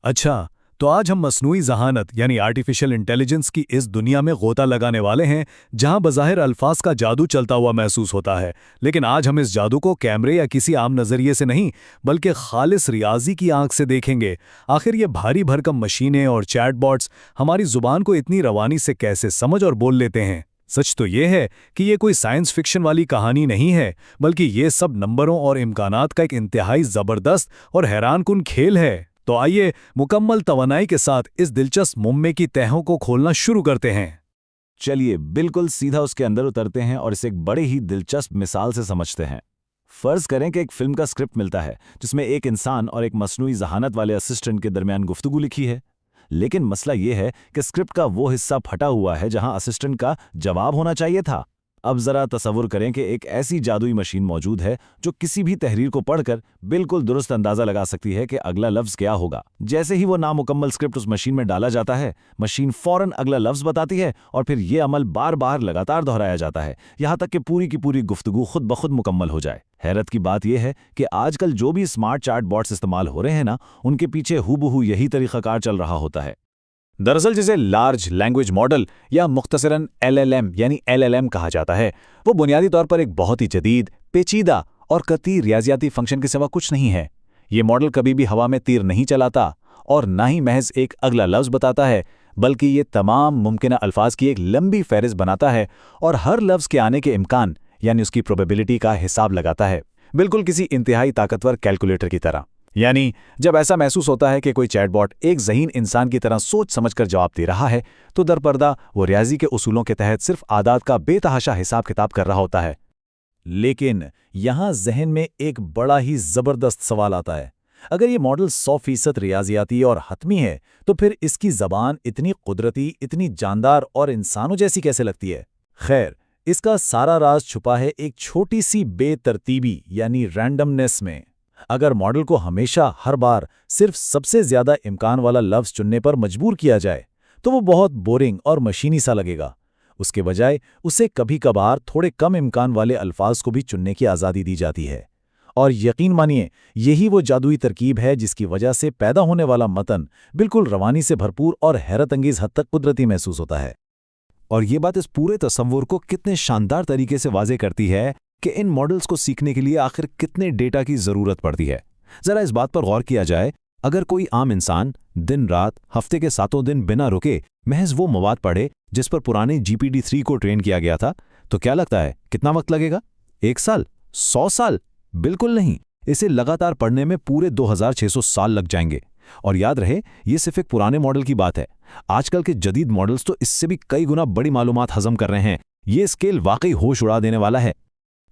अच्छा, तो आज हम मस्नूई ज़हानत यानी आर्टिफिशियल इंटेलिजेंस की इस दुनिया में गोता लगाने वाले हैं जहां बज़ाहिर अल्फाज का जादू चलता हुआ महसूस होता है, लेकिन आज हम इस जादू को कैमरे या किसी आम नज़रिए से नहीं बल्कि खालिस रियाजी की आंख से देखेंगे। आखिर ये भारी भरकम मशीनें और चैटबॉट्स हमारी ज़ुबान को इतनी रवानी से कैसे समझ और बोल लेते हैं। सच तो ये है कि ये कोई साइंस फिक्शन वाली कहानी नहीं है, बल्कि ये सब नंबरों और इम्कानात का एक इंतहाई ज़बरदस्त और हैरानकुन खेल है। तो आइए मुकम्मल तवानाई के साथ इस दिलचस्प मुम्मे की तहों को खोलना शुरू करते हैं। चलिए बिल्कुल सीधा उसके अंदर उतरते हैं और इसे एक बड़े ही दिलचस्प मिसाल से समझते हैं। फर्ज करें कि एक फिल्म का स्क्रिप्ट मिलता है जिसमें एक इंसान और एक मसनूई ज़हानत वाले असिस्टेंट के दरमियान गुफ्तगू लिखी है, लेकिन मसला यह है कि स्क्रिप्ट का वो हिस्सा फटा हुआ है जहां असिस्टेंट का जवाब होना चाहिए था। अब जरा तसव्वुर करें कि एक ऐसी जादुई मशीन मौजूद है जो किसी भी तहरीर को पढ़कर बिल्कुल दुरुस्त अंदाजा लगा सकती है कि अगला लफ्ज़ क्या होगा। जैसे ही वो नामुकम्मल स्क्रिप्ट उस मशीन में डाला जाता है, मशीन फौरन अगला लफ्ज़ बताती है और फिर ये अमल बार बार लगातार दोहराया जाता है, यहाँ तक कि पूरी की पूरी गुफ्तगू खुद ब खुद मुकम्मल हो जाए। हैरत की बात यह है कि आजकल जो भी स्मार्ट चैट बॉट्स इस्तेमाल हो रहे हैं ना, उनके पीछे हूबहू यही तरीक़ाकार चल रहा होता है। दरअसल जिसे लार्ज लैंग्वेज मॉडल या मुख्तसरन LLM यानी LLM कहा जाता है, वो बुनियादी तौर पर एक बहुत ही जदीद, पेचीदा और कतई रियाजियाती फंक्शन के सिवा कुछ नहीं है। ये मॉडल कभी भी हवा में तीर नहीं चलाता और ना ही महज एक अगला लफ्ज़ बताता है, बल्कि ये तमाम मुमकिन अल्फाज की एक लंबी फहरिस्त बनाता है और हर लफ्ज़ के आने के इम्कान यानी उसकी प्रोबेबिलिटी का हिसाब लगाता है, बिल्कुल किसी इंतहाई ताकतवर कैलकुलेटर की तरह। यानी जब ऐसा महसूस होता है कि कोई चैटबॉट एक ज़हीन इंसान की तरह सोच समझकर जवाब दे रहा है, तो दरपर्दा वो रियाजी के उसूलों के तहत सिर्फ आदात का बेतहाशा हिसाब किताब कर रहा होता है। लेकिन यहाँ जहन में एक बड़ा ही ज़बरदस्त सवाल आता है। अगर ये मॉडल 100% रियाजियाती और हतमी है, तो फिर इसकी ज़बान इतनी कुदरती, इतनी जानदार और इंसानों जैसी कैसे लगती है? खैर, इसका सारा राज छुपा है एक छोटी सी बेतरतीबी यानी रैंडमनेस में। अगर मॉडल को हमेशा हर बार सिर्फ सबसे ज्यादा इम्कान वाला लफ्ज़ चुनने पर मजबूर किया जाए, तो वो बहुत बोरिंग और मशीनी सा लगेगा। उसके बजाय उसे कभी कभार थोड़े कम इम्कान वाले अल्फाज को भी चुनने की आज़ादी दी जाती है। और यकीन मानिए, यही वो जादुई तरकीब है जिसकी वजह से पैदा होने वाला मतन बिल्कुल रवानी से भरपूर और हैरत अंगेज हद तक कुदरती महसूस होता है। और ये बात इस पूरे तस्वुर को कितने शानदार तरीके से वाज़े करती है कि इन मॉडल्स को सीखने के लिए आखिर कितने डेटा की ज़रूरत पड़ती है। ज़रा इस बात पर गौर किया जाए, अगर कोई आम इंसान दिन रात हफ्ते के 7 दिन बिना रुके महज वो मवाद पढ़े जिस पर पुराने GPT-3 को ट्रेन किया गया था, तो क्या लगता है कितना वक्त लगेगा? 1 साल? 100 साल? बिल्कुल नहीं। इसे लगातार पढ़ने में पूरे 2600 साल लग जाएंगे। और याद रहे, ये सिर्फ एक पुराने मॉडल की बात है। आजकल के जदीद मॉडल्स तो इससे भी कई गुना बड़ी मालूमात हजम कर रहे हैं। ये स्केल वाकई होश उड़ा देने वाला है।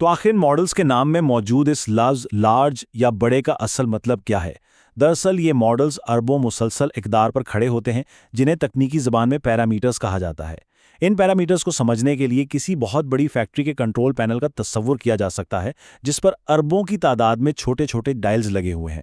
तो आखिर मॉडल्स के नाम में मौजूद इस लफ्ज़ लार्ज या बड़े का असल मतलब क्या है? दरअसल ये मॉडल्स अरबों मुसलसल इक़दार पर खड़े होते हैं, जिन्हें तकनीकी ज़बान में पैरामीटर्स कहा जाता है। इन पैरामीटर्स को समझने के लिए किसी बहुत बड़ी फैक्ट्री के कंट्रोल पैनल का तस्वुर किया जा सकता है, जिस पर अरबों की तादाद में छोटे छोटे डायल्स लगे हुए हैं।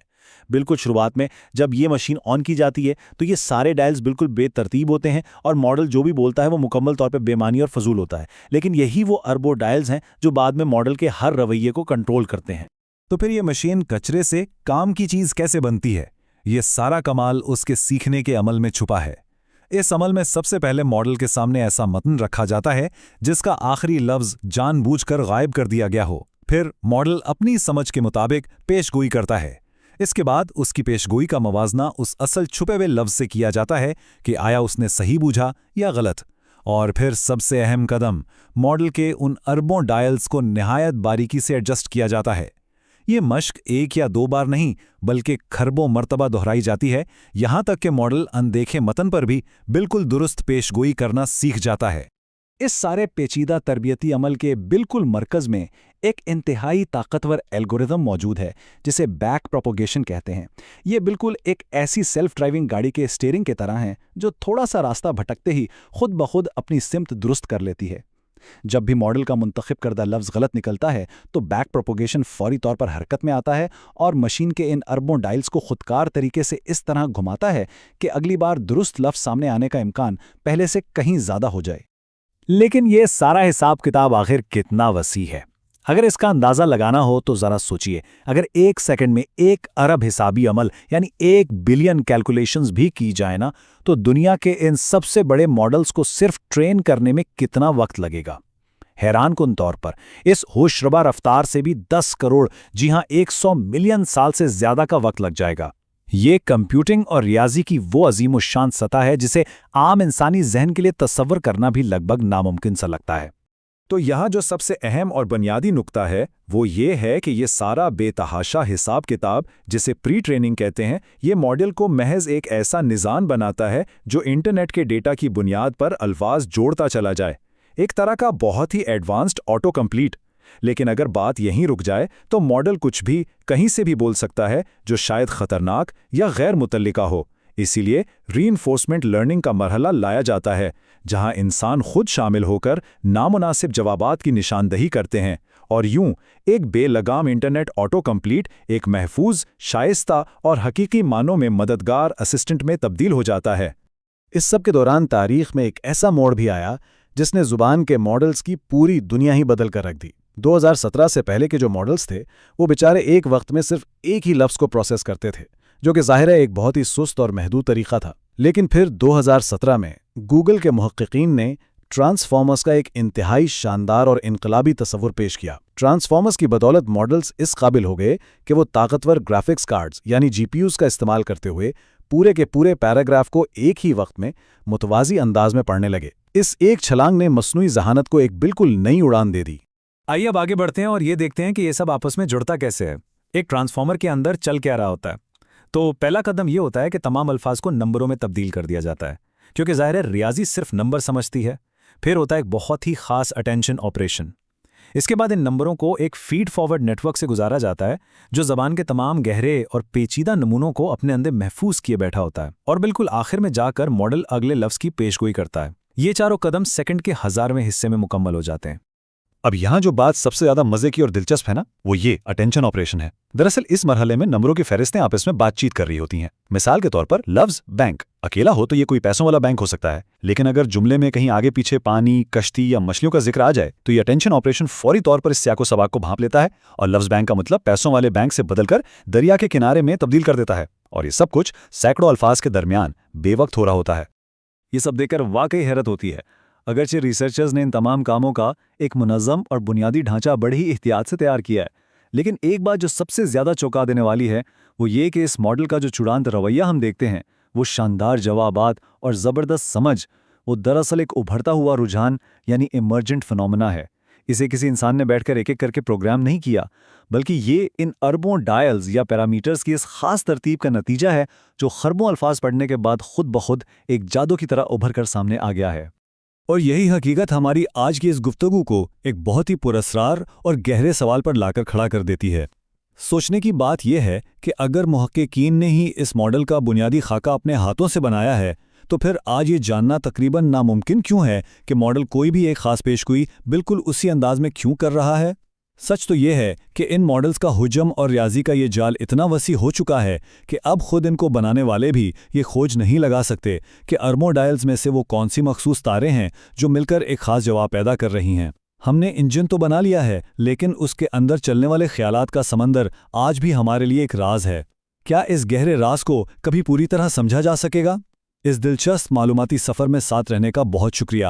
बिल्कुल शुरुआत में जब ये मशीन ऑन की जाती है, तो ये सारे डायल्स बिल्कुल बेतरतीब होते हैं और मॉडल जो भी बोलता है वो मुकम्मल तौर पे बेमानी और फजूल होता है। लेकिन यही वो अरबों डायल्स हैं जो बाद में मॉडल के हर रवैये को कंट्रोल करते हैं। तो फिर ये मशीन कचरे से काम की चीज़ कैसे बनती है? ये सारा कमाल उसके सीखने के अमल में छुपा है। इस अमल में सबसे पहले मॉडल के सामने ऐसा मतन रखा जाता है जिसका आखिरी लफ्ज़ जानबूझकर गायब कर दिया गया हो। फिर मॉडल अपनी समझ के मुताबिक पेशगोई करता है। इसके बाद उसकी पेशगोई का मवाजना उस असल छुपे हुए लफ्ज़ से किया जाता है कि आया उसने सही बूझा या गलत। और फिर सबसे अहम कदम, मॉडल के उन अरबों डायल्स को निहायत बारीकी से एडजस्ट किया जाता है। ये मश्क 1 या 2 बार नहीं बल्कि खरबों मर्तबा दोहराई जाती है, यहाँ तक कि मॉडल अनदेखे मतन पर भी बिल्कुल दुरुस्त पेशगोई करना सीख जाता है। इस सारे पेचीदा तरबियती अमल के बिल्कुल मरकज़ में एक इंतहाई ताकतवर एल्गोरिदम मौजूद है जिसे बैक प्रोपोगेशन कहते हैं। ये बिल्कुल एक ऐसी सेल्फ ड्राइविंग गाड़ी के स्टीयरिंग के तरह है जो थोड़ा सा रास्ता भटकते ही खुद ब खुद अपनी सिमत दुरुस्त कर लेती है। जब भी मॉडल का मुंतखब करदा लफ्ज़ गलत निकलता है तो बैक प्रोपोगेशन फौरी तौर पर हरकत में आता है और मशीन के इन अरबों डायल्स को खुदकार तरीके से इस तरह घुमाता है कि अगली बार दुरुस्त लफ्ज़ सामने आने का इम्कान पहले से कहीं ज़्यादा हो जाए। लेकिन ये सारा हिसाब किताब आखिर कितना वसी है? اگر اس کا اندازہ لگانا ہو تو ذرا سوچئے، اگر 1 سیکنڈ میں 1 ارب حسابی عمل یعنی 1 بلین کیلکولیشنز بھی کی جائے نا، تو دنیا کے ان سب سے بڑے ماڈلز کو صرف ٹرین کرنے میں کتنا وقت لگے گا؟ حیران کن طور پر اس ہوش ربا رفتار سے بھی 10 کروڑ، جی ہاں 100 ملین سال سے زیادہ کا وقت لگ جائے گا۔ یہ کمپیوٹنگ اور ریاضی کی وہ عظیم الشان سطح ہے جسے عام انسانی ذہن کے لیے تصور کرنا بھی لگ بھگ ناممکن سا لگتا ہے۔ تو یہاں جو سب سے اہم اور بنیادی نقطہ ہے وہ یہ ہے کہ یہ سارا بے تحاشا حساب کتاب، جسے پری ٹریننگ کہتے ہیں، یہ ماڈل کو محض ایک ایسا نظام بناتا ہے جو انٹرنیٹ کے ڈیٹا کی بنیاد پر الفاظ جوڑتا چلا جائے، ایک طرح کا بہت ہی ایڈوانسڈ آٹو کمپلیٹ۔ لیکن اگر بات یہیں رک جائے تو ماڈل کچھ بھی کہیں سے بھی بول سکتا ہے جو شاید خطرناک یا غیر متعلقہ ہو۔ اسی لیے ری انفورسمنٹ لرننگ کا مرحلہ لایا جاتا ہے، جہاں انسان خود شامل ہو کر نامناسب جوابات کی نشاندہی کرتے ہیں، اور یوں ایک بے لگام انٹرنیٹ آٹو کمپلیٹ ایک محفوظ، شائستہ اور حقیقی معنوں میں مددگار اسسٹنٹ میں تبدیل ہو جاتا ہے۔ اس سب کے دوران تاریخ میں ایک ایسا موڑ بھی آیا جس نے زبان کے ماڈلز کی پوری دنیا ہی بدل کر رکھ دی۔ 2017 سے پہلے کے جو ماڈلز تھے وہ بیچارے ایک وقت میں صرف ایک ہی لفظ کو پروسیس کرتے تھے، جو کہ ظاہر ہے ایک بہت ہی سست اور محدود طریقہ تھا۔ لیکن پھر 2017 میں گوگل کے محققین نے ٹرانسفارمرز کا ایک انتہائی شاندار اور انقلابی تصور پیش کیا۔ ٹرانسفارمرز کی بدولت ماڈلز اس قابل ہو گئے کہ وہ طاقتور گرافکس کارڈز یعنی جی پی یوز کا استعمال کرتے ہوئے پورے کے پورے پیراگراف کو ایک ہی وقت میں متوازی انداز میں پڑھنے لگے۔ اس ایک چھلانگ نے مصنوعی ذہانت کو ایک بالکل نئی اڑان دے دی۔ آئیے اب آگے بڑھتے ہیں اور یہ دیکھتے ہیں کہ یہ سب آپس میں جڑتا کیسے ہے، ایک ٹرانسفارمر کے اندر چل کیا رہا ہوتا ہے۔ تو پہلا قدم یہ ہوتا ہے کہ تمام الفاظ کو نمبروں میں تبدیل کر دیا جاتا ہے، کیونکہ ظاہر ہے ریاضی صرف نمبر سمجھتی ہے۔ پھر ہوتا ہے ایک بہت ہی خاص اٹینشن آپریشن۔ اس کے بعد ان نمبروں کو ایک فیڈ فارورڈ نیٹ ورک سے گزارا جاتا ہے جو زبان کے تمام گہرے اور پیچیدہ نمونوں کو اپنے اندر محفوظ کیے بیٹھا ہوتا ہے، اور بالکل آخر میں جا کر ماڈل اگلے لفظ کی پیشگوئی کرتا ہے۔ یہ چاروں قدم سیکنڈ کے 1000ویں حصے میں مکمل ہو جاتے ہیں۔ اب یہاں جو بات سب سے زیادہ مزے کی اور دلچسپ ہے نا، وہ یہ اٹینشن آپریشن ہے۔ دراصل اس مرحلے میں نمبروں کی فہرستیں آپس میں بات چیت کر رہی ہوتی ہیں۔ مثال کے طور پر لفظ بینک اکیلا ہو تو یہ کوئی پیسوں والا بینک ہو سکتا ہے، لیکن اگر جملے میں کہیں آگے پیچھے پانی، کشتی یا مچھلیوں کا ذکر آ جائے تو یہ اٹینشن آپریشن فوری طور پر اس سیاق و سباق کو بھانپ لیتا ہے اور لفظ بینک کا مطلب پیسوں والے بینک سے بدل کر دریا کے کنارے میں تبدیل کر دیتا ہے، اور یہ سب کچھ سینکڑوں الفاظ کے درمیان بے وقت ہو رہا ہوتا ہے۔ یہ سب دیکھ کر واقعی حیرت ہوتی ہے۔ اگرچہ ریسرچرز نے ان تمام کاموں کا ایک منظم اور بنیادی ڈھانچہ بڑی ہی احتیاط سے تیار کیا ہے، لیکن ایک بات جو سب سے زیادہ چونکا دینے والی ہے وہ یہ کہ اس ماڈل کا جو چڑانت رویہ ہم دیکھتے ہیں، وہ شاندار جوابات اور زبردست سمجھ، وہ دراصل ایک ابھرتا ہوا رجحان یعنی ایمرجنٹ فنومنا ہے۔ اسے کسی انسان نے بیٹھ کر ایک ایک کر کے پروگرام نہیں کیا، بلکہ یہ ان اربوں ڈائلز یا پیرامیٹرز کی اس خاص ترتیب کا نتیجہ ہے جو خربوں الفاظ پڑھنے کے بعد خود بخود ایک جادو کی طرح ابھر کر سامنے آ گیا ہے۔ اور یہی حقیقت ہماری آج کی اس گفتگو کو ایک بہت ہی پراسرار اور گہرے سوال پر لا کر کھڑا کر دیتی ہے۔ سوچنے کی بات یہ ہے کہ اگر محققین نے ہی اس ماڈل کا بنیادی خاکہ اپنے ہاتھوں سے بنایا ہے تو پھر آج یہ جاننا تقریباً ناممکن کیوں ہے کہ ماڈل کوئی بھی ایک خاص پیشگوئی بالکل اسی انداز میں کیوں کر رہا ہے؟ سچ تو یہ ہے کہ ان ماڈلز کا حجم اور ریاضی کا یہ جال اتنا وسیع ہو چکا ہے کہ اب خود ان کو بنانے والے بھی یہ کھوج نہیں لگا سکتے کہ اربوں ڈائلز میں سے وہ کون سی مخصوص تاریں ہیں جو مل کر ایک خاص جواب پیدا کر رہی ہیں۔ ہم نے انجن تو بنا لیا ہے، لیکن اس کے اندر چلنے والے خیالات کا سمندر آج بھی ہمارے لیے ایک راز ہے۔ کیا اس گہرے راز کو کبھی پوری طرح سمجھا جا سکے گا؟ اس دلچسپ معلوماتی سفر میں ساتھ رہنے کا بہت شکریہ۔